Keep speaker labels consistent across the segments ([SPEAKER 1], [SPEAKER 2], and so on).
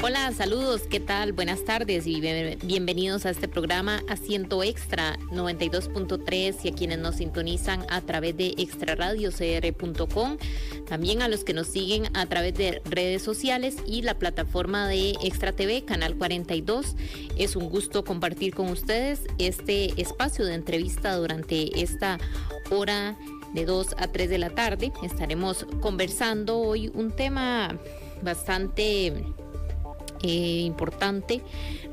[SPEAKER 1] Hola, saludos, ¿qué tal? Buenas tardes y bienvenidos a este programa Asiento Extra 92.3 y a quienes nos sintonizan a través de extraradiocr.com, también a los que nos siguen a través de redes sociales y la plataforma de Extra TV, Canal 42. Es un gusto compartir con ustedes este espacio de entrevista durante esta hora de 2 a 3 de la tarde. Estaremos conversando hoy un tema bastante importante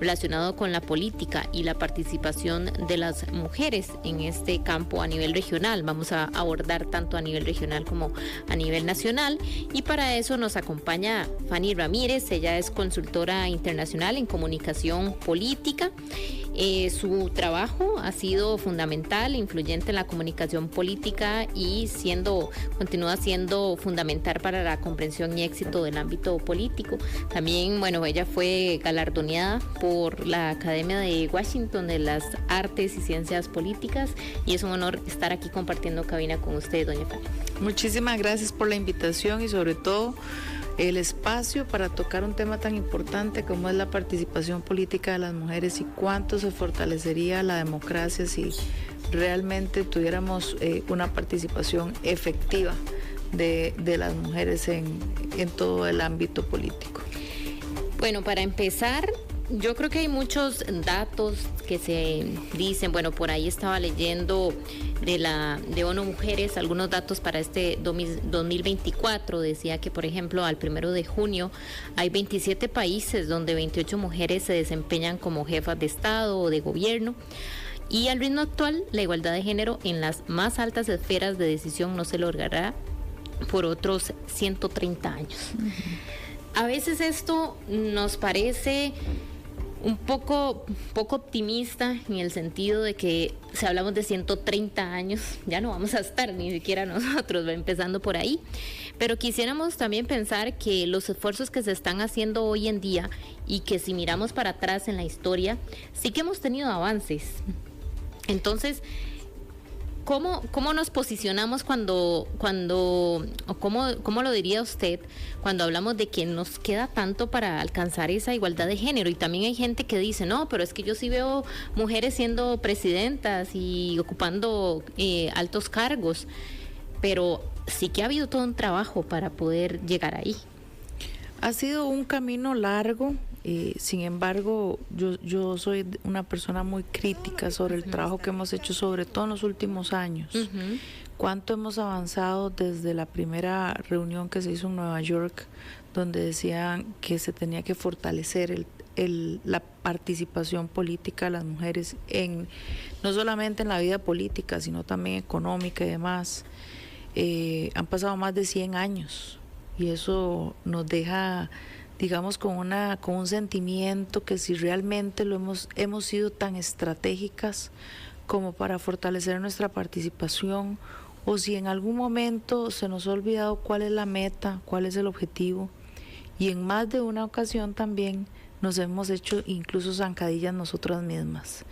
[SPEAKER 1] relacionado con la política y la participación de las mujeres en este campo a nivel regional. Vamos a abordar tanto a nivel regional como a nivel nacional, y para eso nos acompaña Fanny Ramírez. Ella es consultora internacional en comunicación política. Su trabajo ha sido fundamental, influyente en la comunicación política y continúa siendo fundamental para la comprensión y éxito del ámbito político. También, ella fue galardoneada por la Academia de Washington de las Artes y Ciencias Políticas, y es un honor estar aquí compartiendo cabina con usted, doña Fanny.
[SPEAKER 2] Muchísimas gracias por la invitación y sobre todo el espacio para tocar un tema tan importante como es la participación política de las mujeres y cuánto se fortalecería la democracia si realmente tuviéramos una participación efectiva de las mujeres en todo el ámbito político.
[SPEAKER 1] Bueno, para empezar, yo creo que hay muchos datos que se dicen. Por ahí estaba leyendo de ONU Mujeres algunos datos para este 2024. Decía que, por ejemplo, al 1 de junio hay 27 países donde 28 mujeres se desempeñan como jefas de Estado o de gobierno. Y al ritmo actual, la igualdad de género en las más altas esferas de decisión no se logrará por otros 130 años. Uh-huh. A veces esto nos parece un poco optimista, en el sentido de que si hablamos de 130 años, ya no vamos a estar ni siquiera nosotros, va empezando por ahí. Pero quisiéramos también pensar que los esfuerzos que se están haciendo hoy en día, y que si miramos para atrás en la historia, sí que hemos tenido avances. Entonces, ¿cómo nos posicionamos cómo lo diría usted cuando hablamos de que nos queda tanto para alcanzar esa igualdad de género? Y también hay gente que dice, no, pero es que yo sí veo mujeres siendo presidentas y ocupando altos cargos, pero sí que ha habido todo un trabajo para poder llegar ahí.
[SPEAKER 2] Ha sido un camino largo. Sin embargo, yo soy una persona muy crítica sobre el trabajo que hemos hecho, sobre todo en los últimos años. Uh-huh. Cuánto hemos avanzado desde la primera reunión que se hizo en Nueva York, donde decían que se tenía que fortalecer la participación política de las mujeres, no solamente en la vida política, sino también económica y demás. Han pasado más de 100 años y eso nos deja, digamos, con un sentimiento que si realmente hemos sido tan estratégicas como para fortalecer nuestra participación, o si en algún momento se nos ha olvidado cuál es la meta, cuál es el objetivo, y en más de una ocasión también nos hemos hecho incluso zancadillas nosotras mismas.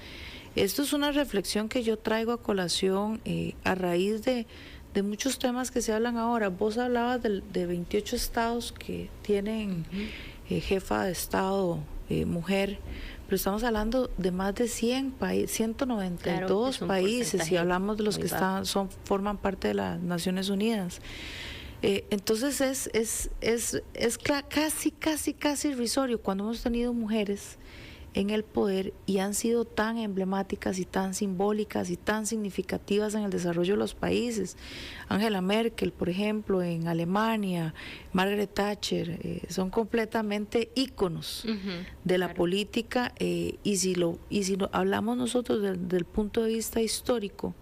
[SPEAKER 2] Esto es una reflexión que yo traigo a colación a raíz de muchos temas que se hablan ahora. Vos hablabas de 28 estados que tienen jefa de estado mujer, pero estamos hablando de más de 100 países, 192 países, si hablamos de los que forman parte de las Naciones Unidas. Entonces es casi irrisorio cuando hemos tenido mujeres en el poder y han sido tan emblemáticas y tan simbólicas y tan significativas en el desarrollo de los países. Angela Merkel, por ejemplo, en Alemania, Margaret Thatcher, son completamente íconos de la política, y si hablamos nosotros del punto de vista histórico,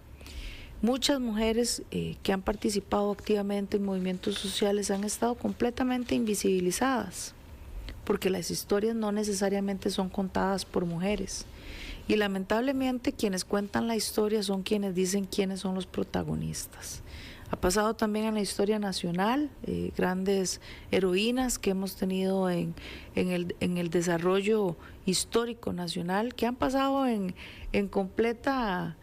[SPEAKER 2] muchas mujeres que han participado activamente en movimientos sociales han estado completamente invisibilizadas, porque las historias no necesariamente son contadas por mujeres, y lamentablemente quienes cuentan la historia son quienes dicen quiénes son los protagonistas. Ha pasado también en la historia nacional, grandes heroínas que hemos tenido en el desarrollo histórico nacional, que han pasado en completa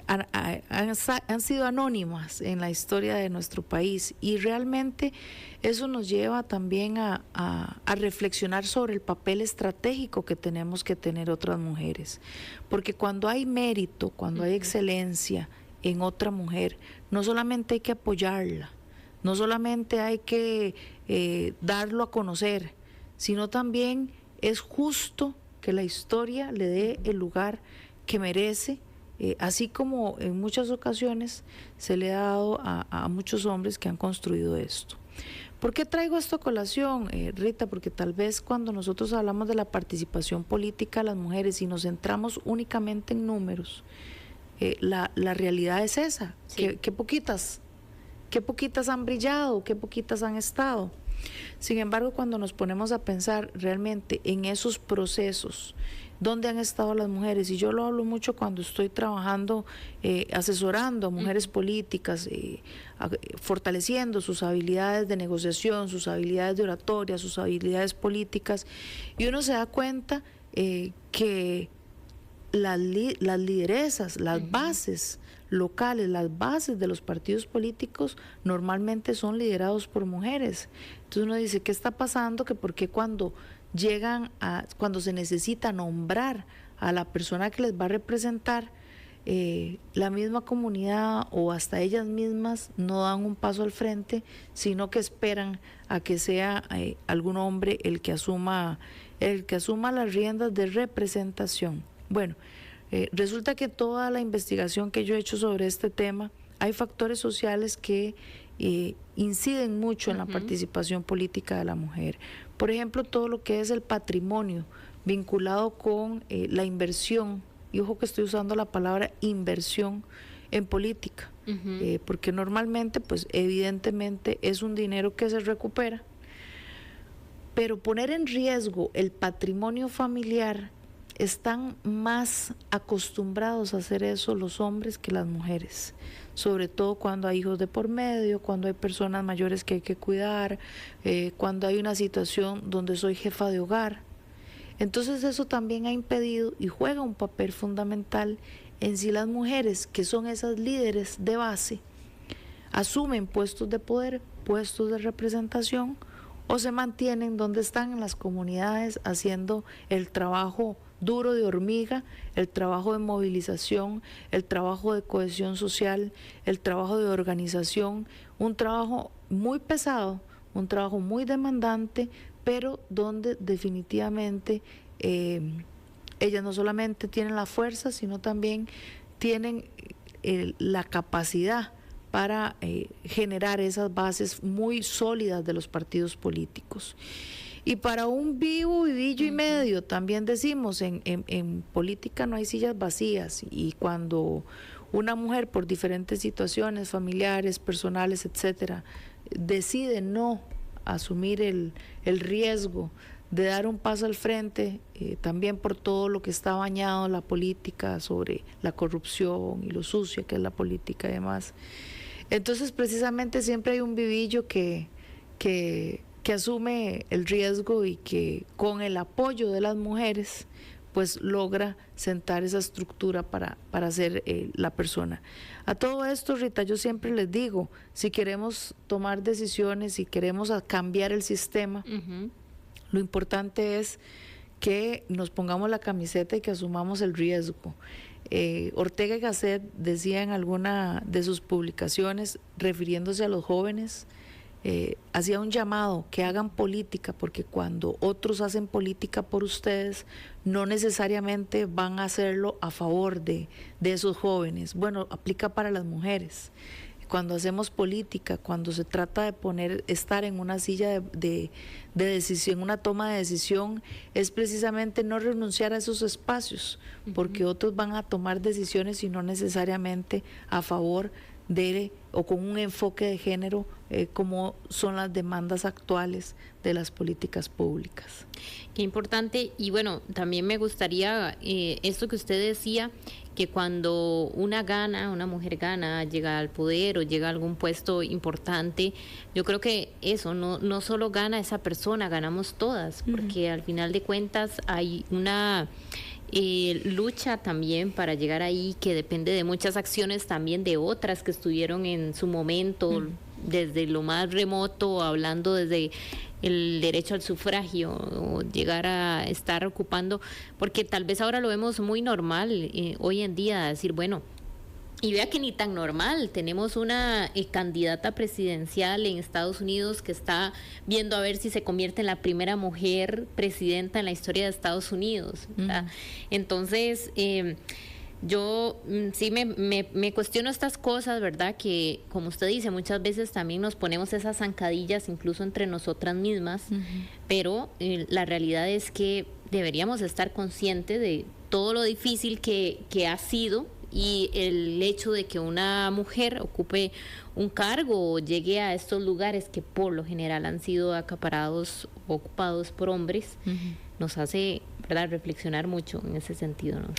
[SPEAKER 2] han sido anónimas en la historia de nuestro país, y realmente eso nos lleva también a reflexionar sobre el papel estratégico que tenemos que tener otras mujeres, porque cuando hay mérito, cuando hay excelencia en otra mujer, no solamente hay que apoyarla, no solamente hay que darlo a conocer, sino también es justo que la historia le dé el lugar que merece, así como en muchas ocasiones se le ha dado a muchos hombres que han construido esto. ¿Por qué traigo esto a colación, Rita? Porque tal vez cuando nosotros hablamos de la participación política de las mujeres y nos centramos únicamente en números, la realidad es esa, sí. que poquitas han brillado, que poquitas han estado. Sin embargo, cuando nos ponemos a pensar realmente en esos procesos, ¿dónde han estado las mujeres? Y yo lo hablo mucho cuando estoy trabajando, asesorando a mujeres políticas, fortaleciendo sus habilidades de negociación, sus habilidades de oratoria, sus habilidades políticas, y uno se da cuenta que las lideresas, las bases locales, las bases de los partidos políticos normalmente son liderados por mujeres. Entonces uno dice, ¿qué está pasando? Que porque cuando se necesita nombrar a la persona que les va a representar, la misma comunidad o hasta ellas mismas no dan un paso al frente, sino que esperan a que sea algún hombre el que asuma las riendas de representación. Bueno, resulta que toda la investigación que yo he hecho sobre este tema, hay factores sociales que inciden mucho en la participación política de la mujer. Por ejemplo, todo lo que es el patrimonio vinculado con la inversión, y ojo que estoy usando la palabra inversión en política, porque normalmente, pues evidentemente es un dinero que se recupera, pero poner en riesgo el patrimonio familiar, están más acostumbrados a hacer eso los hombres que las mujeres, sobre todo cuando hay hijos de por medio, cuando hay personas mayores que hay que cuidar, cuando hay una situación donde soy jefa de hogar. Entonces eso también ha impedido y juega un papel fundamental en si las mujeres, que son esas líderes de base, asumen puestos de poder, puestos de representación, o se mantienen donde están en las comunidades haciendo el trabajo duro de hormiga, el trabajo de movilización, el trabajo de cohesión social, el trabajo de organización, un trabajo muy pesado, un trabajo muy demandante, pero donde definitivamente ellas no solamente tienen la fuerza, sino también tienen la capacidad para generar esas bases muy sólidas de los partidos políticos. Y para un vivillo y medio, también decimos, en política no hay sillas vacías, y cuando una mujer por diferentes situaciones familiares, personales, etcétera, decide no asumir el riesgo de dar un paso al frente, también por todo lo que está bañado en la política, sobre la corrupción y lo sucia que es la política y demás. Entonces precisamente siempre hay un vivillo que asume el riesgo y que con el apoyo de las mujeres pues logra sentar esa estructura para ser la persona. A todo esto, Rita, yo siempre les digo, si queremos tomar decisiones, si queremos cambiar el sistema, lo importante es que nos pongamos la camiseta y que asumamos el riesgo. Ortega y Gasset decía en alguna de sus publicaciones, refiriéndose a los jóvenes, hacía un llamado que hagan política, porque cuando otros hacen política por ustedes, no necesariamente van a hacerlo a favor de esos jóvenes. Bueno, aplica para las mujeres. Cuando hacemos política, cuando se trata de estar en una silla de decisión, una toma de decisión, es precisamente no renunciar a esos espacios, porque otros van a tomar decisiones y no necesariamente a favor de o con un enfoque de género, como son las demandas actuales de las políticas públicas.
[SPEAKER 1] Qué importante. Y bueno, también me gustaría esto que usted decía, que cuando una mujer gana, llega al poder o llega a algún puesto importante, yo creo que eso, no solo gana esa persona, ganamos todas, porque al final de cuentas hay una lucha también para llegar ahí, que depende de muchas acciones también de otras que estuvieron en su momento, desde lo más remoto, hablando desde el derecho al sufragio, o llegar a estar ocupando, porque tal vez ahora lo vemos muy normal hoy en día, decir, bueno, y vea que ni tan normal, tenemos una candidata presidencial en Estados Unidos que está viendo a ver si se convierte en la primera mujer presidenta en la historia de Estados Unidos, ¿verdad? Entonces, yo sí me cuestiono estas cosas, ¿verdad? Que, como usted dice, muchas veces también nos ponemos esas zancadillas incluso entre nosotras mismas, pero la realidad es que deberíamos estar conscientes de todo lo difícil que ha sido, y el hecho de que una mujer ocupe un cargo o llegue a estos lugares que por lo general han sido acaparados, ocupados por hombres, nos hace, ¿verdad?, reflexionar mucho en ese sentido, ¿no?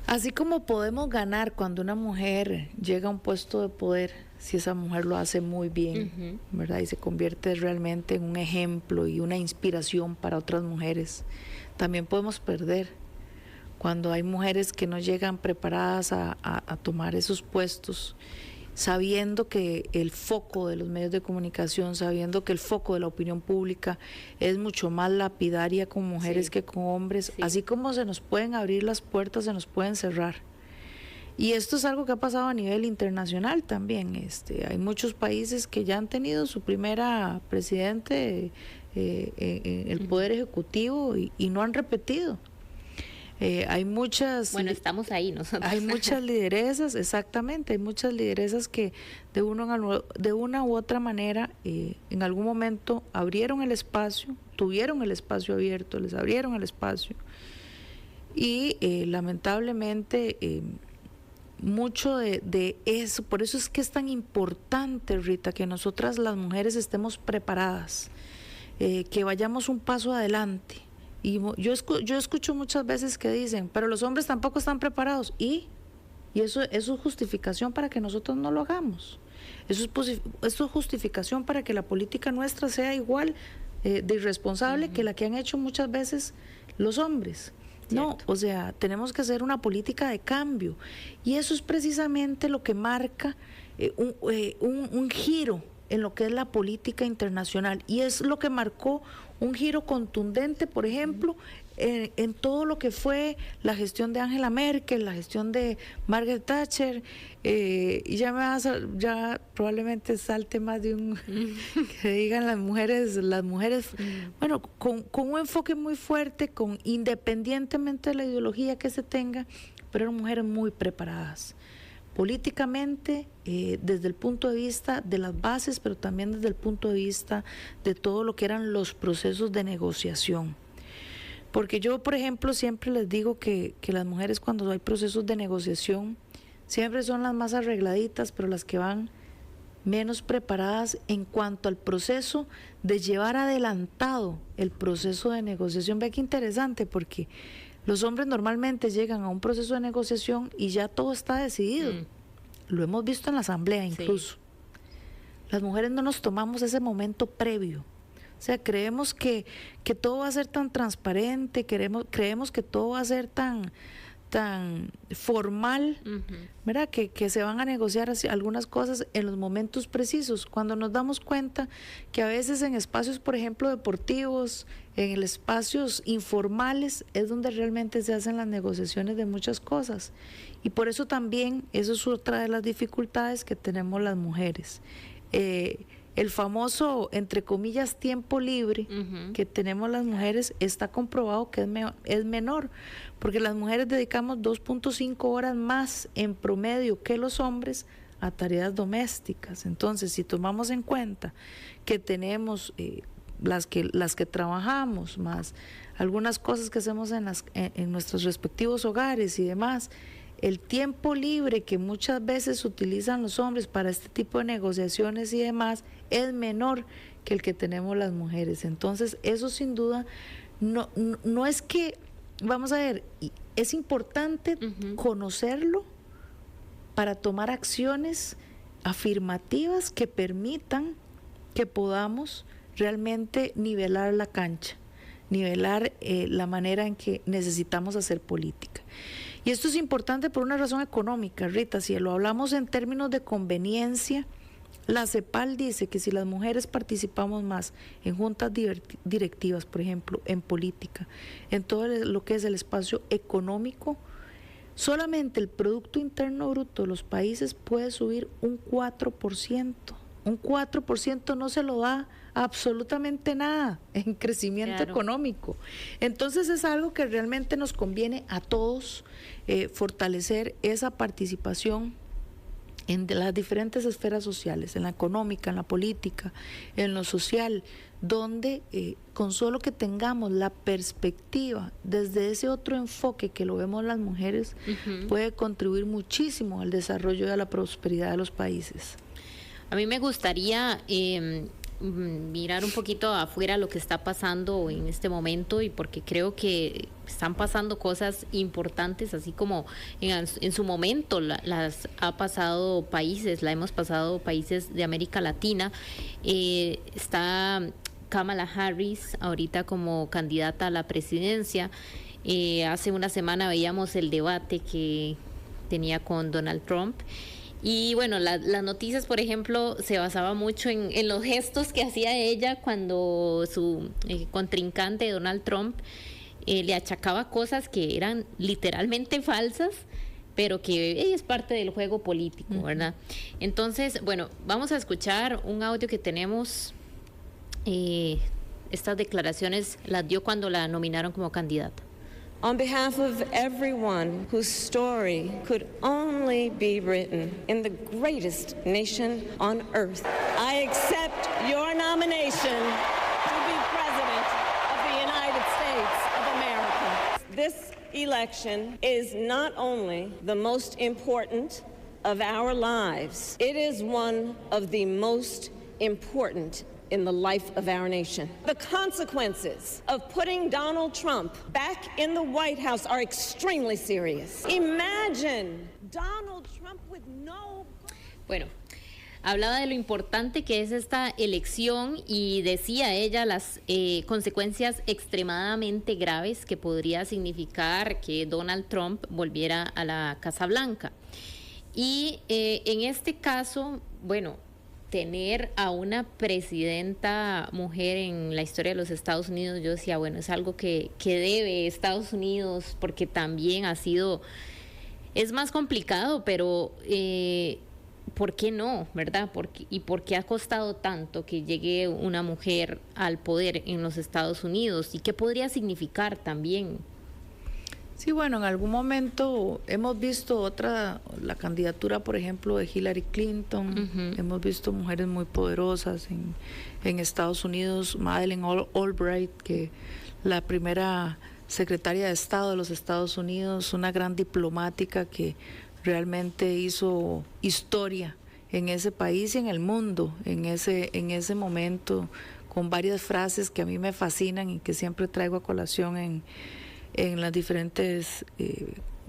[SPEAKER 2] Así como podemos ganar cuando una mujer llega a un puesto de poder, si esa mujer lo hace muy bien, ¿verdad?, y se convierte realmente en un ejemplo y una inspiración para otras mujeres, también podemos perder cuando hay mujeres que no llegan preparadas a tomar esos puestos, sabiendo que el foco de los medios de comunicación, sabiendo que el foco de la opinión pública es mucho más lapidaria con mujeres que con hombres, así como se nos pueden abrir las puertas, se nos pueden cerrar. Y esto es algo que ha pasado a nivel internacional también. Hay muchos países que ya han tenido su primera presidente en el poder ejecutivo y no han repetido. Hay muchas...
[SPEAKER 1] Bueno, estamos ahí nosotros.
[SPEAKER 2] Hay muchas lideresas, exactamente, hay muchas lideresas que de una u otra manera en algún momento abrieron el espacio, tuvieron el espacio abierto, les abrieron el espacio y lamentablemente mucho de eso, por eso es que es tan importante, Rita, que nosotras las mujeres estemos preparadas, que vayamos un paso adelante. Y yo escucho muchas veces que dicen, pero los hombres tampoco están preparados. Y eso es justificación para que nosotros no lo hagamos. Eso es justificación para que la política nuestra sea igual de irresponsable que la que han hecho muchas veces los hombres. No, o sea, tenemos que hacer una política de cambio. Y eso es precisamente lo que marca un giro en lo que es la política internacional. Y es lo que marcó un giro contundente, por ejemplo, en todo lo que fue la gestión de Angela Merkel, la gestión de Margaret Thatcher, y ya probablemente salte más de un que digan las mujeres, bueno, con un enfoque muy fuerte, independientemente de la ideología que se tenga, pero eran mujeres muy preparadas políticamente, desde el punto de vista de las bases, pero también desde el punto de vista de todo lo que eran los procesos de negociación. Porque yo, por ejemplo, siempre les digo que las mujeres, cuando hay procesos de negociación, siempre son las más arregladitas, pero las que van menos preparadas en cuanto al proceso de llevar adelantado el proceso de negociación. Ve qué interesante, porque los hombres normalmente llegan a un proceso de negociación y ya todo está decidido. Lo hemos visto en la asamblea incluso. Las mujeres no nos tomamos ese momento previo. O sea, creemos que todo va a ser tan transparente, creemos que todo va a ser tan formal, ¿verdad? Que se van a negociar algunas cosas en los momentos precisos, cuando nos damos cuenta que a veces en espacios, por ejemplo, deportivos, en espacios informales, es donde realmente se hacen las negociaciones de muchas cosas. Y por eso también, eso es otra de las dificultades que tenemos las mujeres. El famoso, entre comillas, tiempo libre que tenemos las mujeres está comprobado que es menor, porque las mujeres dedicamos 2.5 horas más en promedio que los hombres a tareas domésticas. Entonces, si tomamos en cuenta que tenemos las que trabajamos, más algunas cosas que hacemos en nuestros respectivos hogares y demás, el tiempo libre que muchas veces utilizan los hombres para este tipo de negociaciones y demás es menor que el que tenemos las mujeres. Entonces, eso sin duda no es que, vamos a ver, es importante conocerlo para tomar acciones afirmativas que permitan que podamos realmente nivelar la cancha, nivelar la manera en que necesitamos hacer política. Y esto es importante por una razón económica, Rita. Si lo hablamos en términos de conveniencia, la CEPAL dice que si las mujeres participamos más en juntas directivas, por ejemplo, en política, en todo lo que es el espacio económico, solamente el Producto Interno Bruto de los países puede subir un 4%. Un 4% no se lo da absolutamente nada en crecimiento económico. Entonces es algo que realmente nos conviene a todos fortalecer esa participación en las diferentes esferas sociales, en la económica, en la política, en lo social, donde con solo que tengamos la perspectiva desde ese otro enfoque que lo vemos las mujeres, puede contribuir muchísimo al desarrollo y a la prosperidad de los países.
[SPEAKER 1] A mí me gustaría mirar un poquito afuera lo que está pasando en este momento, y porque creo que están pasando cosas importantes, así como en su momento las ha pasado países, la hemos pasado países de América Latina. Está Kamala Harris ahorita como candidata a la presidencia. Hace una semana veíamos el debate que tenía con Donald Trump. Y bueno, las noticias, por ejemplo, se basaba mucho en los gestos que hacía ella cuando su contrincante Donald Trump le achacaba cosas que eran literalmente falsas, pero que es parte del juego político, ¿verdad? Entonces, bueno, vamos a escuchar un audio que tenemos. Estas declaraciones las dio cuando la nominaron como candidata.
[SPEAKER 3] On behalf of everyone whose story could only be written in the greatest nation on earth, I accept your nomination to be President of the United States of America. This election is not only the most important of our lives, it is one of the most important in the life of our nation. The consequences of putting Donald Trump back in the White House are extremely serious. Imagine Donald Trump with no...
[SPEAKER 1] Bueno, hablaba de lo importante que es esta elección y decía ella las consecuencias extremadamente graves que podría significar que Donald Trump volviera a la Casa Blanca. Y en este caso, bueno, tener a una presidenta mujer en la historia de los Estados Unidos, yo decía, bueno, es algo que debe Estados Unidos, porque también es más complicado, pero ¿por qué no, verdad? ¿Y por qué ha costado tanto que llegue una mujer al poder en los Estados Unidos? ¿Y qué podría significar también?
[SPEAKER 2] Sí, bueno, en algún momento hemos visto la candidatura, por ejemplo, de Hillary Clinton. Hemos visto mujeres muy poderosas en Estados Unidos. Madeleine Albright, que la primera secretaria de Estado de los Estados Unidos, una gran diplomática que realmente hizo historia en ese país y en el mundo, en ese momento, con varias frases que a mí me fascinan y que siempre traigo a colación en las diferentes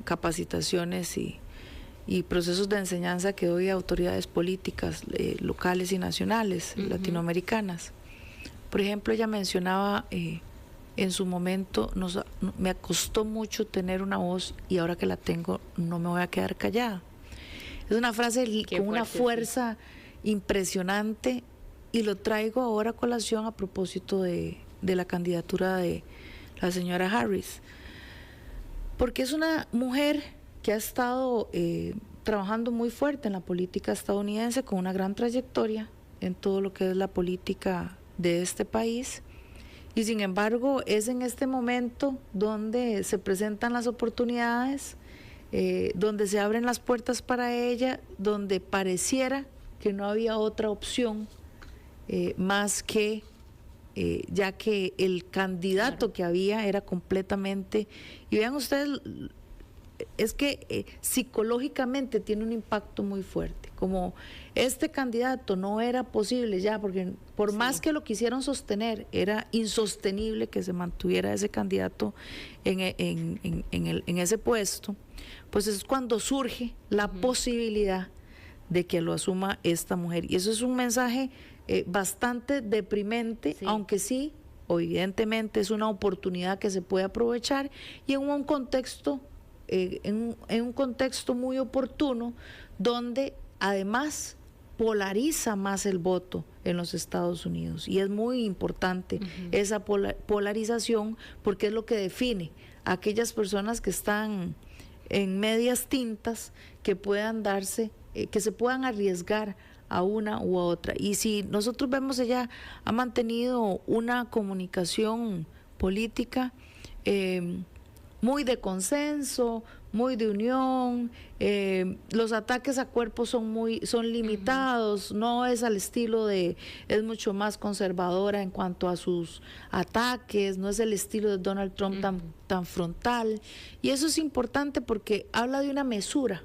[SPEAKER 2] capacitaciones y procesos de enseñanza que doy a autoridades políticas locales y nacionales, latinoamericanas. Por ejemplo, ella mencionaba en su momento, me costó mucho tener una voz y ahora que la tengo no me voy a quedar callada. Es una frase con una fuerza impresionante, y lo traigo ahora a colación a propósito de la candidatura de la señora Harris, porque es una mujer que ha estado trabajando muy fuerte en la política estadounidense, con una gran trayectoria en todo lo que es la política de este país, y sin embargo es en este momento donde se presentan las oportunidades, donde se abren las puertas para ella, donde pareciera que no había otra opción más que ya que el candidato que había era completamente, y vean ustedes, es que psicológicamente tiene un impacto muy fuerte, como este candidato no era posible ya, porque por más que lo quisieron sostener, era insostenible que se mantuviera ese candidato en ese puesto, pues es cuando surge la posibilidad de que lo asuma esta mujer, y eso es un mensaje bastante deprimente, aunque sí o evidentemente es una oportunidad que se puede aprovechar y en un contexto, en un contexto muy oportuno, donde además polariza más el voto en los Estados Unidos, y es muy importante esa polarización, porque es lo que define a aquellas personas que están en medias tintas, que puedan darse, que se puedan arriesgar a una u otra. Y si nosotros vemos, ella ha mantenido una comunicación política muy de consenso, muy de unión, los ataques a cuerpos son limitados, no es al estilo es mucho más conservadora en cuanto a sus ataques, no es el estilo de Donald Trump tan frontal, y eso es importante porque habla de una mesura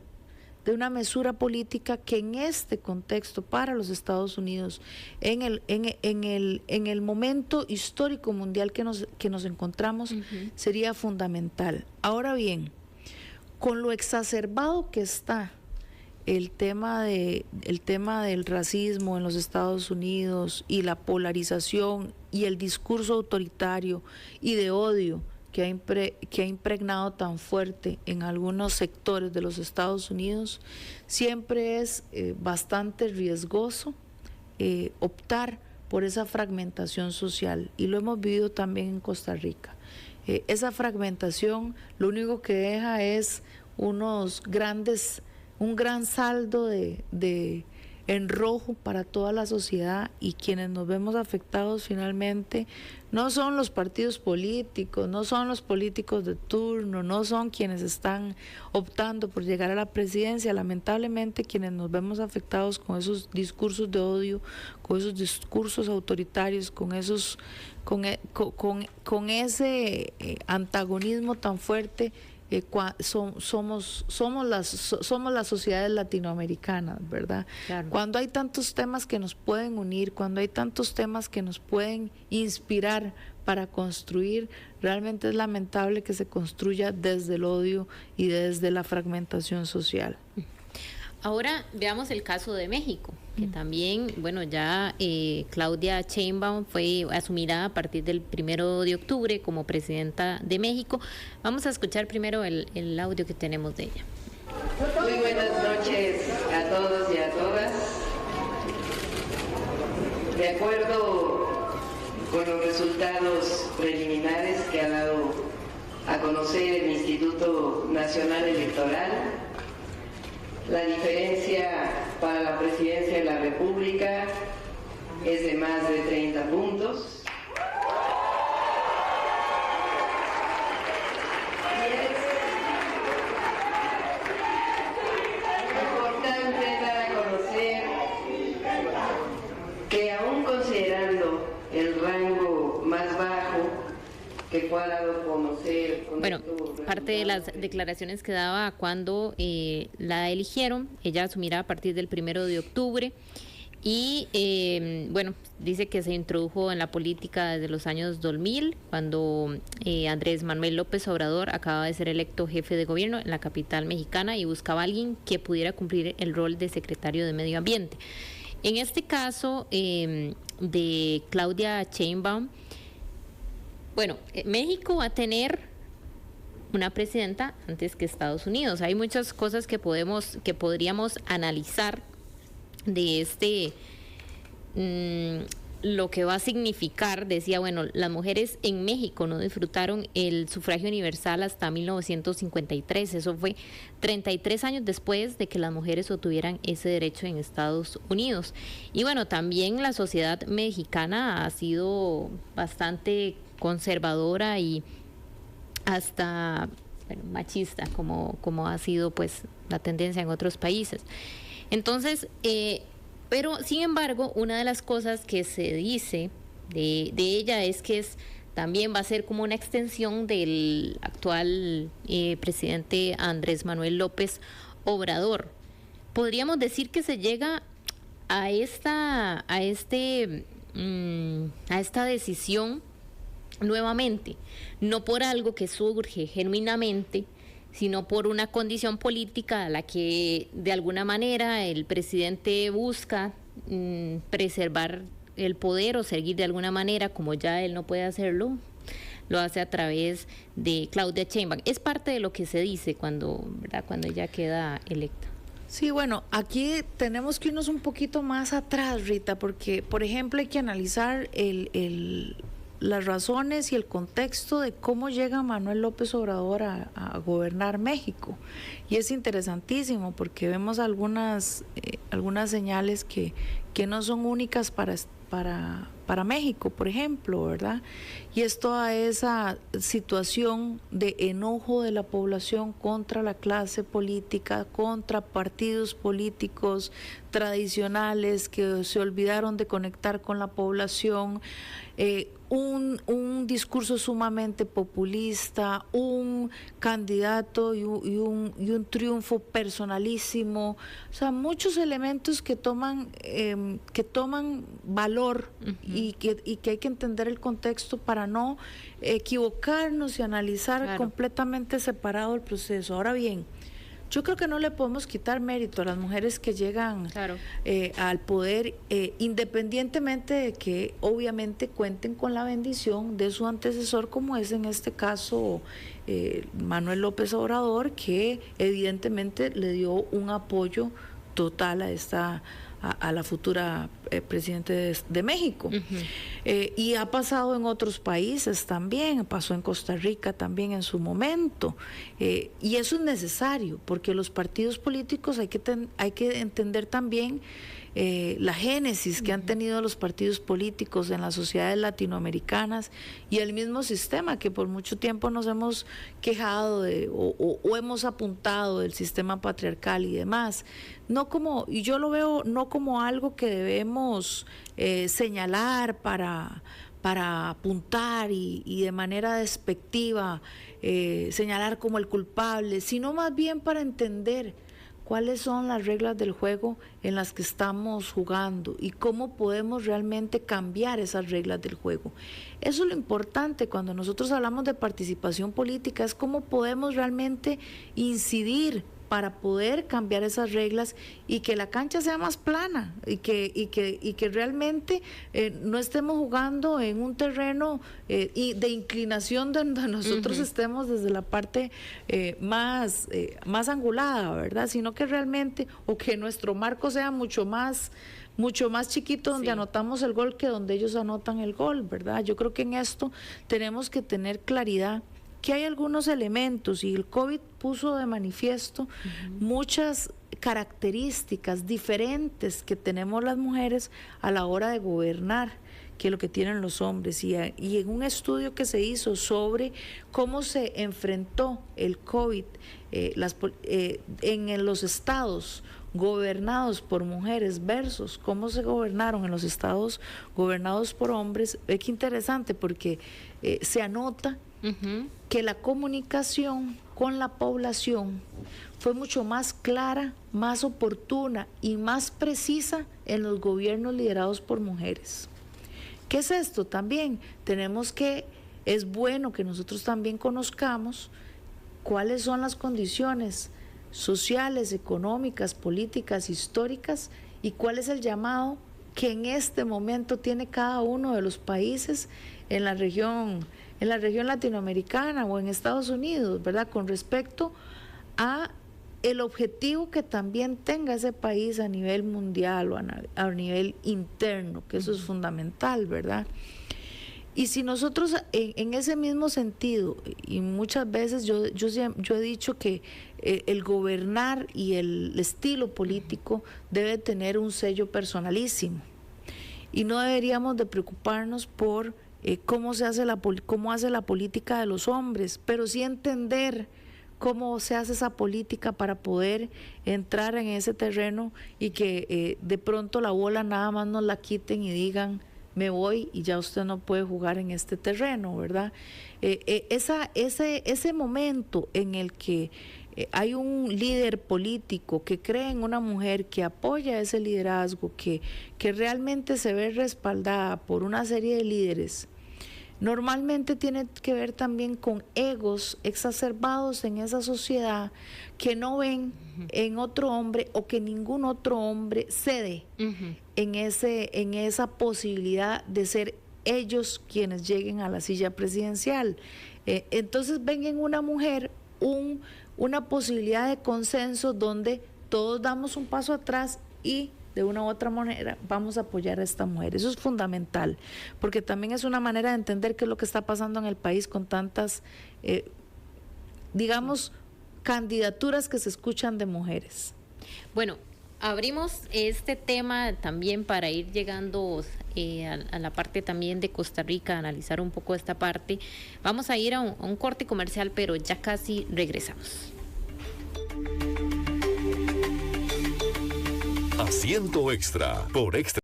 [SPEAKER 2] política que en este contexto para los Estados Unidos, en el momento histórico mundial que nos encontramos, sería fundamental. Ahora bien, con lo exacerbado que está el tema del racismo en los Estados Unidos y la polarización y el discurso autoritario y de odio que ha impregnado tan fuerte en algunos sectores de los Estados Unidos, siempre es bastante riesgoso optar por esa fragmentación social, y lo hemos vivido también en Costa Rica. Esa fragmentación lo único que deja es un gran saldo de en rojo para toda la sociedad, y quienes nos vemos afectados finalmente no son los partidos políticos, no son los políticos de turno, no son quienes están optando por llegar a la presidencia. Lamentablemente, quienes nos vemos afectados con esos discursos de odio, con esos discursos autoritarios, con ese antagonismo tan fuerte, somos las sociedades latinoamericanas, ¿verdad? Claro. Cuando hay tantos temas que nos pueden unir, cuando hay tantos temas que nos pueden inspirar para construir, realmente es lamentable que se construya desde el odio y desde la fragmentación social.
[SPEAKER 1] Ahora veamos el caso de México, que también, bueno, ya Claudia Sheinbaum fue asumida a partir del 1 de octubre como presidenta de México. Vamos a escuchar primero el audio que tenemos de ella.
[SPEAKER 4] Muy buenas noches a todos y a todas. De acuerdo con los resultados preliminares que ha dado a conocer el Instituto Nacional Electoral, la diferencia para la presidencia de la República es de más de 30 puntos. Y es importante dar a conocer que, aún considerando el rango más bajo que fue dado a conocer.
[SPEAKER 1] Bueno, parte de las declaraciones que daba cuando la eligieron, ella asumirá a partir del 1 de octubre y bueno, dice que se introdujo en la política desde los años 2000, cuando Andrés Manuel López Obrador acaba de ser electo jefe de gobierno en la capital mexicana y buscaba a alguien que pudiera cumplir el rol de secretario de Medio Ambiente. En este caso de Claudia Sheinbaum, bueno, México va a tener una presidenta antes que Estados Unidos. Hay muchas cosas que podríamos analizar de lo que va a significar. Decía, bueno, las mujeres en México no disfrutaron el sufragio universal hasta 1953. Eso fue 33 años después de que las mujeres obtuvieran ese derecho en Estados Unidos. Y bueno, también la sociedad mexicana ha sido bastante conservadora y hasta machista, como ha sido pues la tendencia en otros países. Entonces, pero sin embargo, una de las cosas que se dice de ella es que también va a ser como una extensión del actual presidente Andrés Manuel López Obrador. Podríamos decir que se llega a esta decisión nuevamente, no por algo que surge genuinamente, sino por una condición política a la que de alguna manera el presidente busca preservar el poder o seguir de alguna manera, como ya él no puede hacerlo, lo hace a través de Claudia Sheinbaum. Es parte de lo que se dice cuando, ¿verdad?, cuando ella queda electa.
[SPEAKER 2] Sí, bueno, aquí tenemos que irnos un poquito más atrás, Rita, porque, por ejemplo, hay que analizar las razones y el contexto de cómo llega Manuel López Obrador a gobernar México. Y es interesantísimo porque vemos algunas señales que no son únicas para México, por ejemplo, ¿verdad? Y es toda esa situación de enojo de la población contra la clase política, contra partidos políticos tradicionales que se olvidaron de conectar con la población, un discurso sumamente populista, un candidato y un triunfo personalísimo, o sea, muchos elementos que toman valor. Uh-huh. y que hay que entender el contexto para no equivocarnos y analizar, claro, completamente separado el proceso. Ahora bien, yo creo que no le podemos quitar mérito a las mujeres que llegan, claro, al poder, independientemente de que obviamente cuenten con la bendición de su antecesor, como es en este caso Manuel López Obrador, que evidentemente le dio un apoyo total a la futura presidente de México. Uh-huh. Y ha pasado en otros países también, pasó en Costa Rica también en su momento, y eso es necesario porque los partidos políticos hay que entender también la génesis que han tenido los partidos políticos en las sociedades latinoamericanas y el mismo sistema que por mucho tiempo nos hemos quejado o hemos apuntado del sistema patriarcal y demás. Y yo lo veo no como algo que debemos señalar para apuntar y de manera despectiva señalar como el culpable, sino más bien para entender cuáles son las reglas del juego en las que estamos jugando y cómo podemos realmente cambiar esas reglas del juego. Eso es lo importante cuando nosotros hablamos de participación política, es cómo podemos realmente incidir para poder cambiar esas reglas y que la cancha sea más plana y que realmente no estemos jugando en un terreno de inclinación donde nosotros uh-huh. estemos desde la parte más angulada, ¿verdad? Sino que realmente, o que nuestro marco sea mucho más chiquito donde sí. anotamos el gol que donde ellos anotan el gol, ¿verdad? Yo creo que en esto tenemos que tener claridad que hay algunos elementos y el COVID puso de manifiesto uh-huh. muchas características diferentes que tenemos las mujeres a la hora de gobernar que lo que tienen los hombres y en un estudio que se hizo sobre cómo se enfrentó el COVID en los estados gobernados por mujeres versus cómo se gobernaron en los estados gobernados por hombres, es que interesante porque se anota uh-huh. que la comunicación con la población fue mucho más clara, más oportuna y más precisa en los gobiernos liderados por mujeres. ¿Qué es esto? También es bueno que nosotros también conozcamos cuáles son las condiciones sociales, económicas, políticas, históricas y cuál es el llamado que en este momento tiene cada uno de los países en la región latinoamericana o en Estados Unidos, ¿verdad? Con respecto a el objetivo que también tenga ese país a nivel mundial o a nivel interno, que eso es fundamental, ¿verdad? Y si nosotros en ese mismo sentido, y muchas veces yo he dicho que el gobernar y el estilo político debe tener un sello personalísimo y no deberíamos de preocuparnos por cómo hace la política de los hombres, pero sí entender cómo se hace esa política para poder entrar en ese terreno y que de pronto la bola nada más nos la quiten y digan me voy y ya usted no puede jugar en este terreno, ¿verdad? Ese momento en el que hay un líder político que cree en una mujer, que apoya ese liderazgo, que realmente se ve respaldada por una serie de líderes, normalmente tiene que ver también con egos exacerbados en esa sociedad que no ven en otro hombre o que ningún otro hombre cede en esa posibilidad de ser ellos quienes lleguen a la silla presidencial. Entonces ven en una mujer una posibilidad de consenso donde todos damos un paso atrás y de una u otra manera vamos a apoyar a esta mujer. Eso es fundamental, porque también es una manera de entender qué es lo que está pasando en el país con tantas, digamos, candidaturas que se escuchan de mujeres.
[SPEAKER 1] Bueno, abrimos este tema también para ir llegando a la parte también de Costa Rica, analizar un poco esta parte. Vamos a ir a un corte comercial, pero ya casi regresamos.
[SPEAKER 5] Asiento Extra por Extra.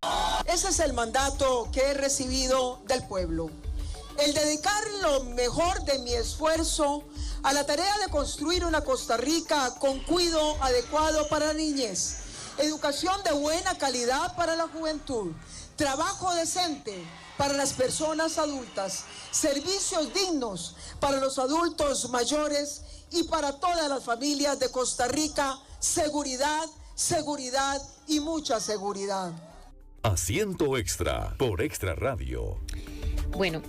[SPEAKER 6] Ese es el mandato que he recibido del pueblo. El dedicar lo mejor de mi esfuerzo a la tarea de construir una Costa Rica con cuidado adecuado para la niñez, educación de buena calidad para la juventud, trabajo decente para las personas adultas, servicios dignos para los adultos mayores y para todas las familias de Costa Rica, seguridad y mucha seguridad.
[SPEAKER 5] Asiento Extra por Extra Radio.
[SPEAKER 1] Bueno,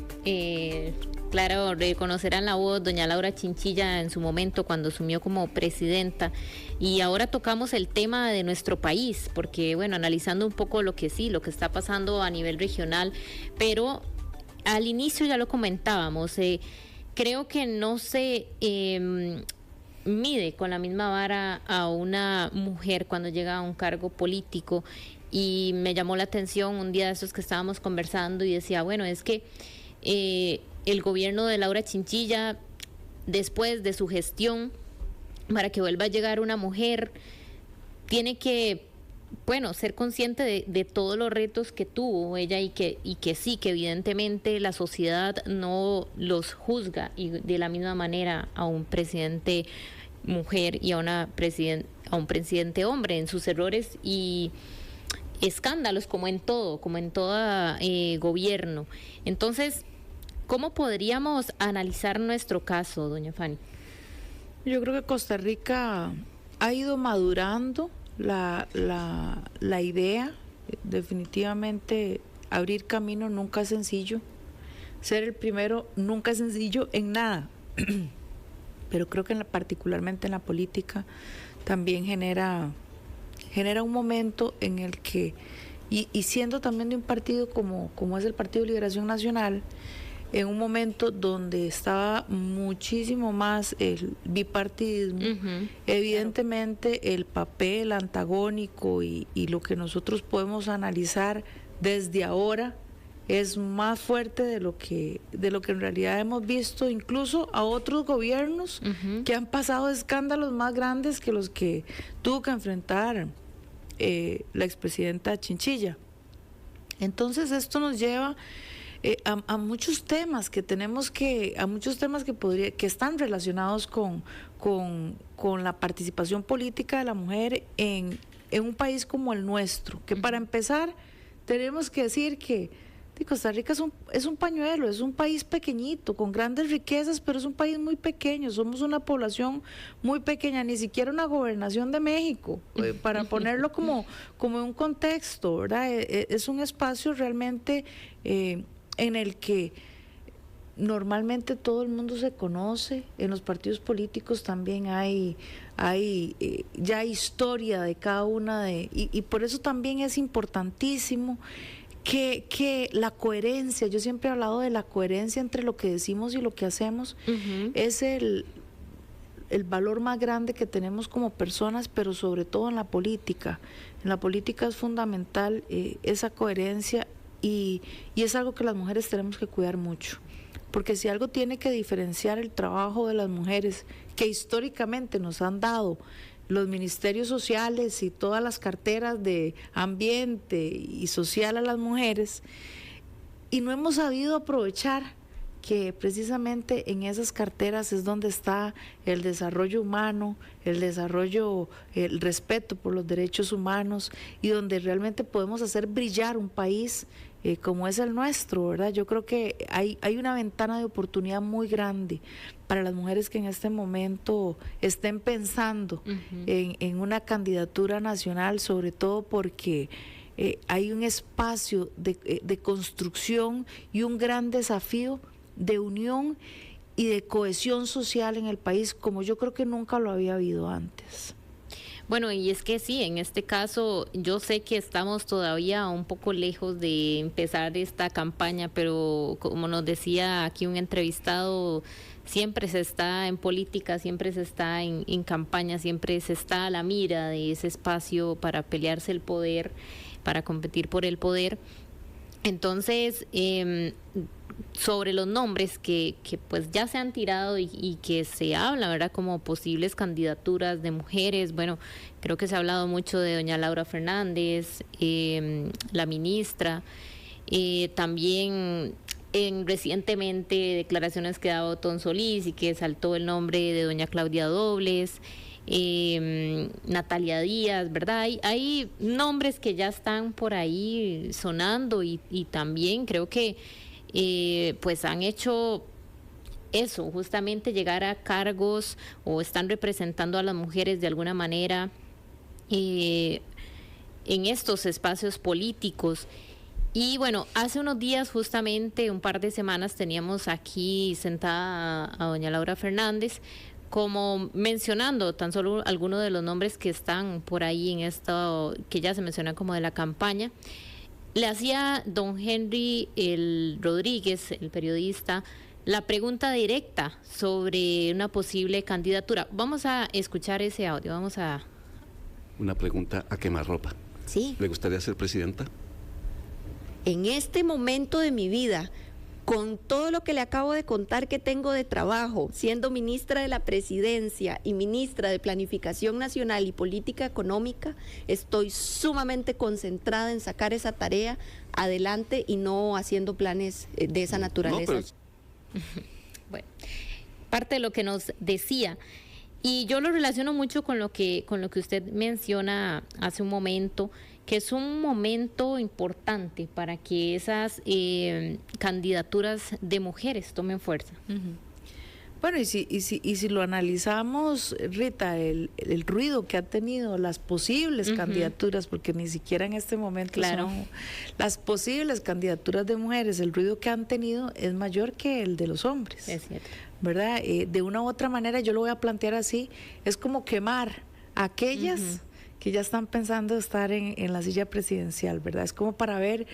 [SPEAKER 1] claro, reconocerán la voz doña Laura Chinchilla en su momento cuando asumió como presidenta, y ahora tocamos el tema de nuestro país, porque bueno, analizando un poco lo que está pasando a nivel regional, pero al inicio ya lo comentábamos, creo que no se mide con la misma vara a una mujer cuando llega a un cargo político. Y me llamó la atención un día de esos que estábamos conversando y decía, bueno, es que el gobierno de Laura Chinchilla, después de su gestión, para que vuelva a llegar una mujer, tiene que, bueno, ser consciente de todos los retos que tuvo ella y que sí, que evidentemente la sociedad no los juzga y de la misma manera a un presidente mujer y a un presidente hombre en sus errores y escándalos, como en todo gobierno. Entonces, ¿cómo podríamos analizar nuestro caso, doña Fanny?
[SPEAKER 2] Yo creo que Costa Rica ha ido madurando la idea. Definitivamente abrir camino nunca es sencillo, ser el primero nunca es sencillo en nada, pero creo que particularmente en la política también genera un momento en el que, y siendo también de un partido como es el Partido de Liberación Nacional, en un momento donde estaba muchísimo más el bipartidismo, evidentemente claro, el papel antagónico y lo que nosotros podemos analizar desde ahora es más fuerte de lo que en realidad hemos visto incluso a otros gobiernos que han pasado escándalos más grandes que los que tuvo que enfrentar la expresidenta Chinchilla. Entonces esto nos lleva a muchos temas que están relacionados con la participación política de la mujer en un país como el nuestro, que para empezar tenemos que decir que Costa Rica es un pañuelo, es un país pequeñito, con grandes riquezas, pero es un país muy pequeño, somos una población muy pequeña, ni siquiera una gobernación de México, para ponerlo como en un contexto, ¿verdad? Es un espacio realmente en el que normalmente todo el mundo se conoce. En los partidos políticos también hay ya historia de cada una y por eso también es importantísimo que la coherencia, yo siempre he hablado de la coherencia entre lo que decimos y lo que hacemos, es el valor más grande que tenemos como personas, pero sobre todo en la política. En la política es fundamental esa coherencia y es algo que las mujeres tenemos que cuidar mucho. Porque si algo tiene que diferenciar el trabajo de las mujeres, que históricamente nos han dado los ministerios sociales y todas las carteras de ambiente y social a las mujeres, y no hemos sabido aprovechar que precisamente en esas carteras es donde está el desarrollo humano, el respeto por los derechos humanos y donde realmente podemos hacer brillar un país como es el nuestro, ¿verdad? Yo creo que hay una ventana de oportunidad muy grande para las mujeres que en este momento estén pensando en una candidatura nacional, sobre todo porque hay un espacio de construcción y un gran desafío de unión y de cohesión social en el país como yo creo que nunca lo había habido antes.
[SPEAKER 1] Bueno, y es que sí, en este caso yo sé que estamos todavía un poco lejos de empezar esta campaña, pero como nos decía aquí un entrevistado, siempre se está en política, siempre se está en campaña, siempre se está a la mira de ese espacio para pelearse el poder, para competir por el poder. Entonces, sobre los nombres que pues ya se han tirado y que se habla, ¿verdad?, como posibles candidaturas de mujeres. Bueno, creo que se ha hablado mucho de doña Laura Fernández, la ministra, también recientemente declaraciones que ha dado Otón Solís y que saltó el nombre de doña Claudia Dobles, Natalia Díaz, ¿verdad? Hay nombres que ya están por ahí sonando y también creo que pues han hecho eso, justamente llegar a cargos o están representando a las mujeres de alguna manera en estos espacios políticos. Y bueno, hace unos días, justamente un par de semanas, teníamos aquí sentada a doña Laura Fernández, como mencionando tan solo algunos de los nombres que están por ahí en esto, que ya se mencionan como de la campaña. Le hacía don Henry Rodríguez, el periodista, la pregunta directa sobre una posible candidatura. Vamos a escuchar ese audio, vamos a...
[SPEAKER 7] Una pregunta a quemarropa.
[SPEAKER 8] Sí.
[SPEAKER 7] ¿Le gustaría ser presidenta?
[SPEAKER 8] En este momento de mi vida, con todo lo que le acabo de contar que tengo de trabajo, siendo ministra de la Presidencia y ministra de Planificación Nacional y Política Económica, estoy sumamente concentrada en sacar esa tarea adelante y no haciendo planes de esa naturaleza.
[SPEAKER 7] No, pero...
[SPEAKER 1] Bueno, parte de lo que nos decía, y yo lo relaciono mucho con lo que usted menciona hace un momento, que es un momento importante para que esas candidaturas de mujeres tomen fuerza.
[SPEAKER 2] Bueno, y si lo analizamos, Rita, el ruido que han tenido las posibles candidaturas, porque ni siquiera en este momento son las posibles candidaturas de mujeres, el ruido que han tenido es mayor que el de los hombres.
[SPEAKER 1] Es cierto.
[SPEAKER 2] ¿Verdad? De una u otra manera, yo lo voy a plantear así, es como quemar a aquellas que ya están pensando estar en la silla presidencial, ¿verdad? Es como para ver,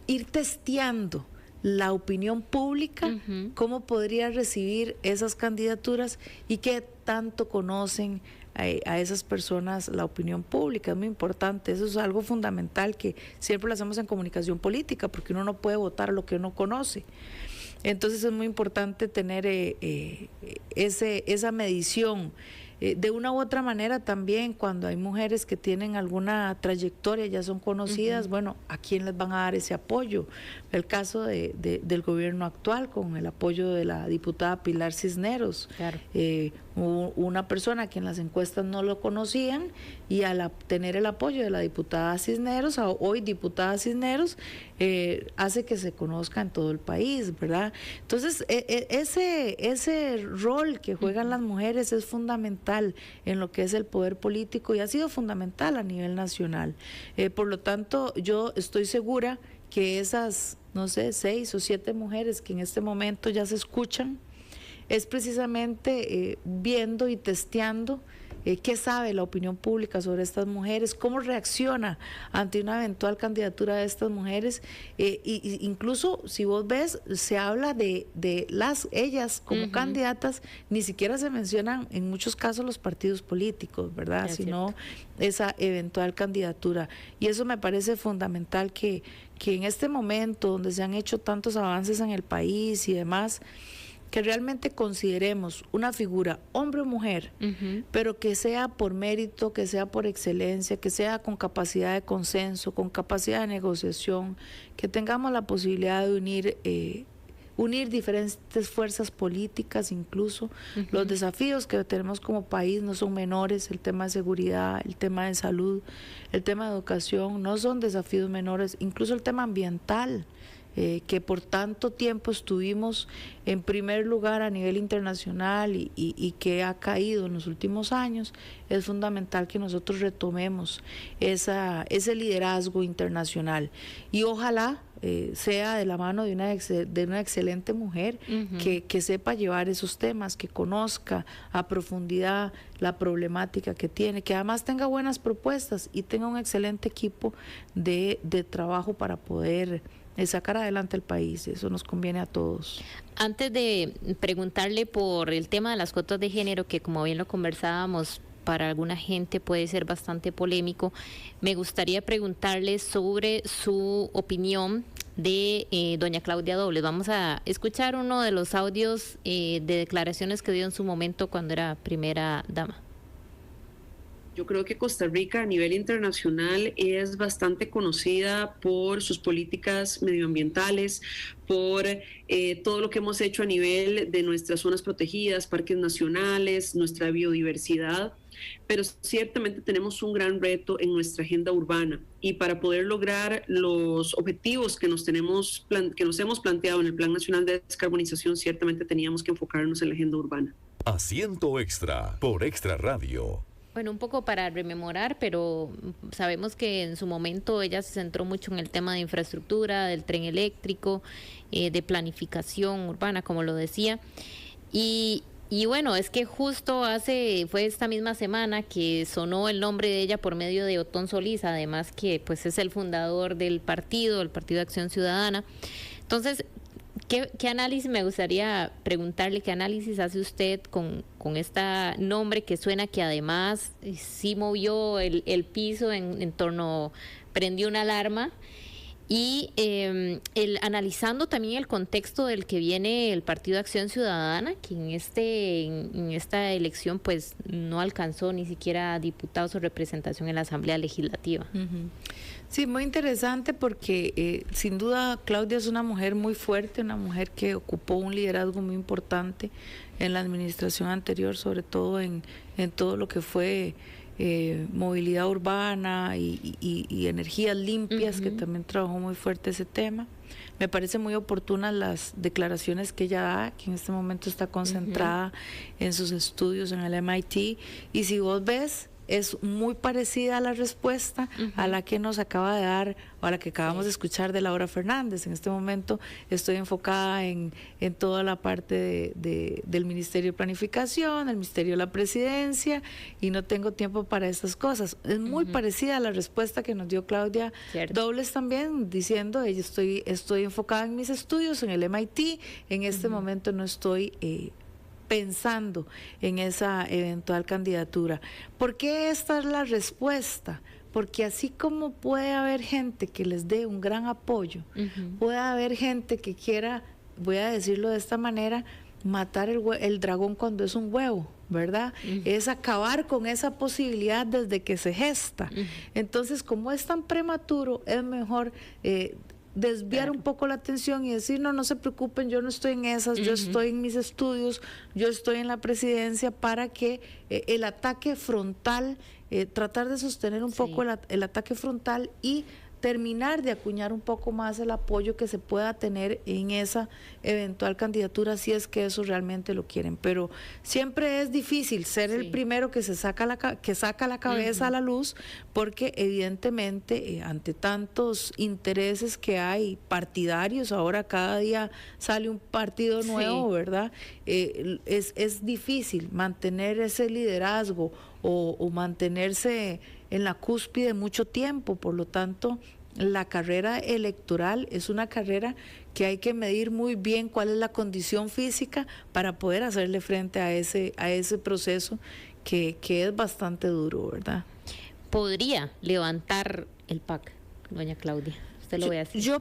[SPEAKER 2] ir testeando la opinión pública, cómo podría recibir esas candidaturas y qué tanto conocen a esas personas la opinión pública. Es muy importante, eso es algo fundamental que siempre lo hacemos en comunicación política, porque uno no puede votar lo que uno conoce. Entonces es muy importante tener esa medición. De una u otra manera también, cuando hay mujeres que tienen alguna trayectoria, ya son conocidas, bueno, ¿a quién les van a dar ese apoyo? El caso del gobierno actual, con el apoyo de la diputada Pilar Cisneros, una persona que en las encuestas no lo conocían, y al tener el apoyo de la diputada Cisneros, hoy diputada Cisneros, hace que se conozca en todo el país, ¿verdad? Entonces, ese rol que juegan las mujeres es fundamental en lo que es el poder político y ha sido fundamental a nivel nacional. Por lo tanto, yo estoy segura que esas, no sé, 6 o 7 mujeres que en este momento ya se escuchan, es precisamente viendo y testeando qué sabe la opinión pública sobre estas mujeres, cómo reacciona ante una eventual candidatura de estas mujeres, incluso si vos ves, se habla de ellas como candidatas, ni siquiera se mencionan en muchos casos los partidos políticos, ¿verdad? Sino esa eventual candidatura, y eso me parece fundamental que en este momento donde se han hecho tantos avances en el país y demás, que realmente consideremos una figura, hombre o mujer, pero que sea por mérito, que sea por excelencia, que sea con capacidad de consenso, con capacidad de negociación, que tengamos la posibilidad de unir diferentes fuerzas políticas incluso. Los desafíos que tenemos como país no son menores, el tema de seguridad, el tema de salud, el tema de educación, no son desafíos menores, incluso el tema ambiental. Que por tanto tiempo estuvimos en primer lugar a nivel internacional y que ha caído en los últimos años, es fundamental que nosotros retomemos ese liderazgo internacional y ojalá sea de la mano de una excelente mujer que sepa llevar esos temas, que conozca a profundidad la problemática que tiene, que además tenga buenas propuestas y tenga un excelente equipo de trabajo para poder sacar adelante el país. Eso nos conviene a todos.
[SPEAKER 1] Antes de preguntarle por el tema de las cuotas de género, que como bien lo conversábamos, para alguna gente puede ser bastante polémico, me gustaría preguntarle sobre su opinión de doña Claudia Dobles. Vamos a escuchar uno de los audios de declaraciones que dio en su momento cuando era primera dama.
[SPEAKER 9] Yo creo que Costa Rica a nivel internacional es bastante conocida por sus políticas medioambientales, por todo lo que hemos hecho a nivel de nuestras zonas protegidas, parques nacionales, nuestra biodiversidad, pero ciertamente tenemos un gran reto en nuestra agenda urbana y para poder lograr los objetivos que nos hemos planteado en el Plan Nacional de Descarbonización, ciertamente teníamos que enfocarnos en la agenda urbana.
[SPEAKER 5] Asiento Extra por Extra Radio.
[SPEAKER 1] Bueno, un poco para rememorar, pero sabemos que en su momento ella se centró mucho en el tema de infraestructura, del tren eléctrico, de planificación urbana, como lo decía. Y bueno, es que justo fue esta misma semana que sonó el nombre de ella por medio de Otón Solís, además que pues es el fundador del Partido de Acción Ciudadana. Entonces, ¿qué análisis, me gustaría preguntarle, qué análisis hace usted con este nombre que suena que además sí movió el piso en torno, prendió una alarma? Y analizando también el contexto del que viene el Partido de Acción Ciudadana, que en esta elección pues no alcanzó ni siquiera diputados o representación en la Asamblea Legislativa.
[SPEAKER 2] Sí, muy interesante porque sin duda Claudia es una mujer muy fuerte, una mujer que ocupó un liderazgo muy importante en la administración anterior, sobre todo en todo lo que fue movilidad urbana y energías limpias, que también trabajó muy fuerte ese tema. Me parece muy oportunas las declaraciones que ella da, que en este momento está concentrada en sus estudios en el MIT, y si vos ves, es muy parecida a la respuesta a la que nos acaba de dar, o a la que acabamos de escuchar de Laura Fernández. En este momento estoy enfocada en toda la parte del Ministerio de Planificación, el Ministerio de la Presidencia, y no tengo tiempo para estas cosas. Es muy parecida a la respuesta que nos dio Claudia Dobles también, diciendo, estoy enfocada en mis estudios, en el MIT, en este momento no estoy pensando en esa eventual candidatura. ¿Por qué esta es la respuesta? Porque así como puede haber gente que les dé un gran apoyo, puede haber gente que quiera, voy a decirlo de esta manera, matar el dragón cuando es un huevo, ¿verdad? Es acabar con esa posibilidad desde que se gesta. Entonces, como es tan prematuro, es mejor desviar un poco la atención y decir, no se preocupen, yo no estoy en esas, yo estoy en mis estudios, yo estoy en la presidencia, para que el ataque frontal, tratar de sostener un poco el ataque frontal y terminar de acuñar un poco más el apoyo que se pueda tener en esa eventual candidatura, si es que eso realmente lo quieren. Pero siempre es difícil ser el primero que saca la cabeza a la luz, porque evidentemente ante tantos intereses que hay partidarios, ahora cada día sale un partido nuevo, ¿verdad? Es difícil mantener ese liderazgo o mantenerse en la cúspide mucho tiempo. Por lo tanto, la carrera electoral es una carrera que hay que medir muy bien cuál es la condición física para poder hacerle frente a ese proceso que es bastante duro, ¿verdad? ¿Podría levantar el PAC, doña Claudia? Usted lo ve así. Yo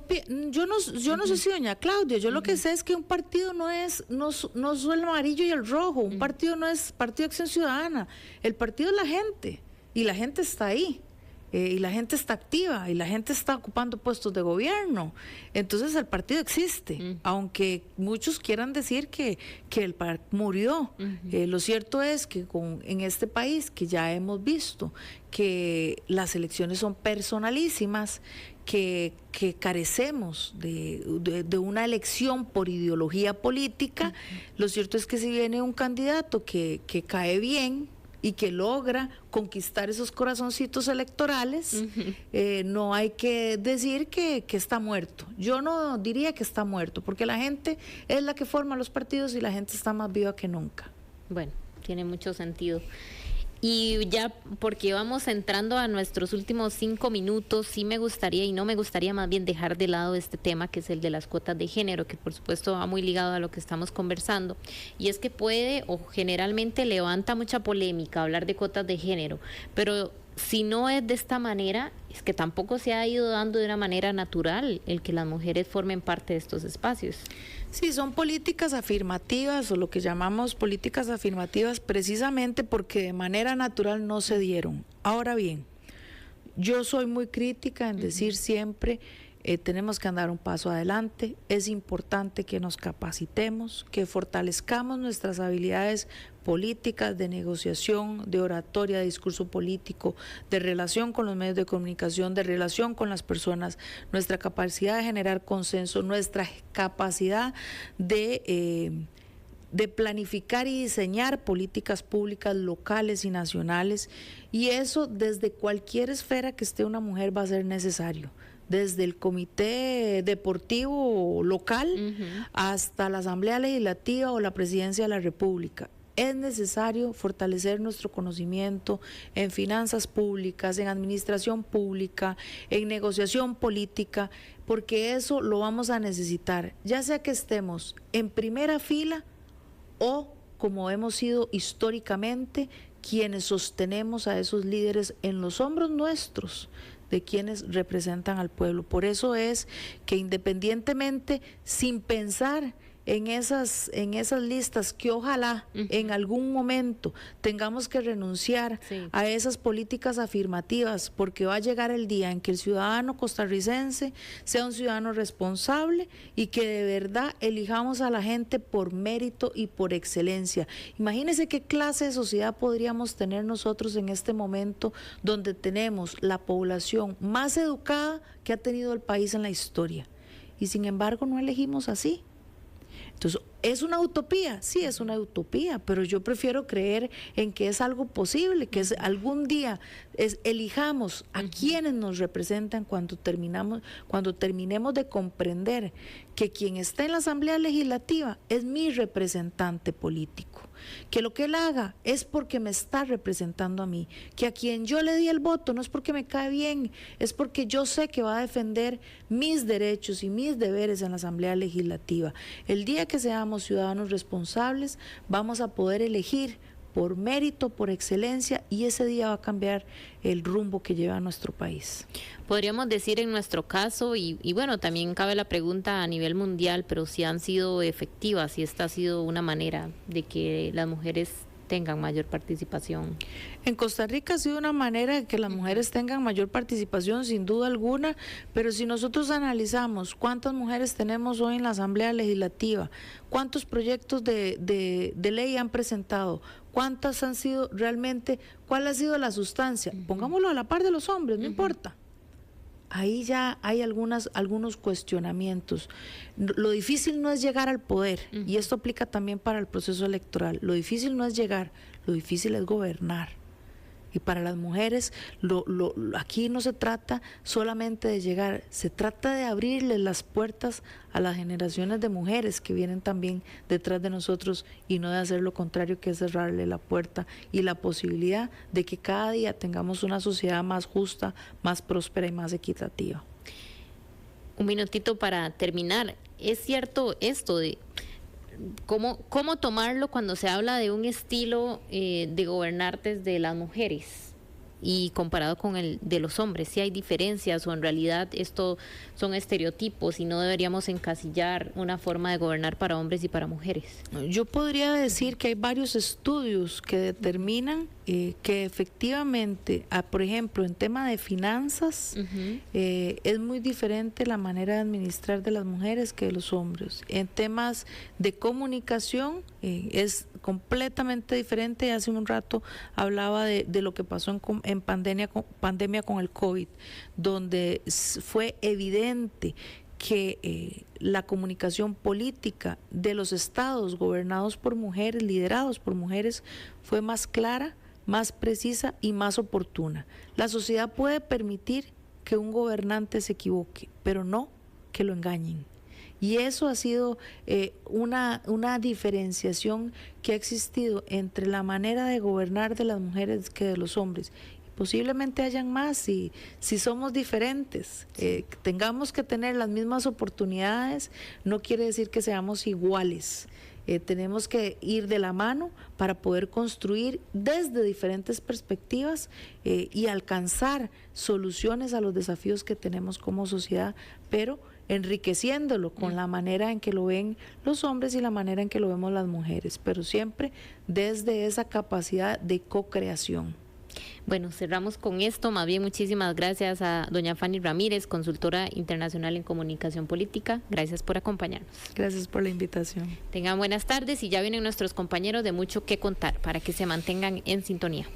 [SPEAKER 2] no sé si doña Claudia, yo lo que sé es que un partido no es el amarillo y el rojo, un partido no es Partido de Acción Ciudadana, el partido es la gente, y la gente está ahí. y la gente está activa y la gente está ocupando puestos de gobierno. Entonces el partido existe, aunque muchos quieran decir que el partido murió. Lo cierto es que en este país, que ya hemos visto que las elecciones son personalísimas, que carecemos de una elección por ideología política, lo cierto es que si viene un candidato que cae bien y que logra conquistar esos corazoncitos electorales, no hay que decir que está muerto. Yo no diría que está muerto, porque la gente es la que forma los partidos y la gente está más viva que nunca.
[SPEAKER 1] Bueno, tiene mucho sentido. Y ya porque vamos entrando a nuestros últimos 5 minutos, sí me gustaría y no me gustaría más bien dejar de lado este tema, que es el de las cuotas de género, que por supuesto va muy ligado a lo que estamos conversando, y es que puede o generalmente levanta mucha polémica hablar de cuotas de género, pero si no es de esta manera, es que tampoco se ha ido dando de una manera natural el que las mujeres formen parte de estos espacios.
[SPEAKER 2] Sí, son políticas afirmativas, o lo que llamamos políticas afirmativas, precisamente porque de manera natural no se dieron. Ahora bien, yo soy muy crítica en decir siempre, tenemos que andar un paso adelante, es importante que nos capacitemos, que fortalezcamos nuestras habilidades políticas, de negociación, de oratoria, de discurso político, de relación con los medios de comunicación, de relación con las personas, nuestra capacidad de generar consenso, nuestra capacidad de planificar y diseñar políticas públicas locales y nacionales, y eso desde cualquier esfera que esté una mujer va a ser necesario. Desde el comité deportivo local hasta la Asamblea Legislativa o la Presidencia de la República. Es necesario fortalecer nuestro conocimiento en finanzas públicas, en administración pública, en negociación política, porque eso lo vamos a necesitar, ya sea que estemos en primera fila o, como hemos sido históricamente, quienes sostenemos a esos líderes en los hombros nuestros, de quienes representan al pueblo. Por eso es que independientemente, sin pensar en esas listas, que ojalá en algún momento tengamos que renunciar a esas políticas afirmativas, porque va a llegar el día en que el ciudadano costarricense sea un ciudadano responsable y que de verdad elijamos a la gente por mérito y por excelencia. Imagínense qué clase de sociedad podríamos tener nosotros en este momento, donde tenemos la población más educada que ha tenido el país en la historia, y sin embargo no elegimos así. Entonces, ¿es una utopía? Sí, es una utopía, pero yo prefiero creer en que es algo posible, que es algún día elijamos a quienes nos representan cuando terminemos de comprender que quien está en la Asamblea Legislativa es mi representante político, que lo que él haga es porque me está representando a mí, que a quien yo le di el voto no es porque me cae bien, es porque yo sé que va a defender mis derechos y mis deberes en la Asamblea Legislativa. El día que seamos ciudadanos responsables, vamos a poder elegir por mérito, por excelencia, y ese día va a cambiar el rumbo que lleva nuestro país.
[SPEAKER 1] Podríamos decir en nuestro caso, y bueno, también cabe la pregunta a nivel mundial, pero si han sido efectivas, si esta ha sido una manera de que las mujeres tengan mayor participación.
[SPEAKER 2] En Costa Rica ha sido una manera de que las mujeres tengan mayor participación, sin duda alguna, pero si nosotros analizamos cuántas mujeres tenemos hoy en la Asamblea Legislativa, cuántos proyectos de ley han presentado, cuántas han sido realmente, cuál ha sido la sustancia, pongámoslo a la par de los hombres, no importa. Ahí ya hay algunos cuestionamientos. Lo difícil no es llegar al poder, y esto aplica también para el proceso electoral. Lo difícil no es llegar, lo difícil es gobernar. Y para las mujeres, aquí no se trata solamente de llegar, se trata de abrirles las puertas a las generaciones de mujeres que vienen también detrás de nosotros, y no de hacer lo contrario, que es cerrarle la puerta y la posibilidad de que cada día tengamos una sociedad más justa, más próspera y más equitativa.
[SPEAKER 1] Un minutito para terminar. ¿Es cierto esto de cómo tomarlo cuando se habla de un estilo de gobernar desde las mujeres? y comparado con el de los hombres? ¿Si hay diferencias o en realidad esto son estereotipos y no deberíamos encasillar una forma de gobernar para hombres y para mujeres?
[SPEAKER 2] Yo podría decir que hay varios estudios que determinan que efectivamente, por ejemplo, en tema de finanzas, es muy diferente la manera de administrar de las mujeres que de los hombres. En temas de comunicación es completamente diferente. Hace un rato hablaba de lo que pasó en pandemia con el COVID, donde fue evidente que la comunicación política de los estados gobernados por mujeres, liderados por mujeres, fue más clara, más precisa y más oportuna. La sociedad puede permitir que un gobernante se equivoque, pero no que lo engañen. Y eso ha sido una diferenciación que ha existido entre la manera de gobernar de las mujeres que de los hombres. Posiblemente hayan más si somos diferentes. Tengamos que tener las mismas oportunidades, no quiere decir que seamos iguales. Tenemos que ir de la mano para poder construir desde diferentes perspectivas y alcanzar soluciones a los desafíos que tenemos como sociedad, pero enriqueciéndolo con la manera en que lo ven los hombres y la manera en que lo vemos las mujeres, pero siempre desde esa capacidad de co-creación.
[SPEAKER 1] Bueno, cerramos con esto. Más bien, muchísimas gracias a doña Fanny Ramírez, consultora internacional en comunicación política. Gracias por acompañarnos.
[SPEAKER 2] Gracias por la invitación.
[SPEAKER 1] Tengan buenas tardes y ya vienen nuestros compañeros de Mucho que Contar para que se mantengan en sintonía.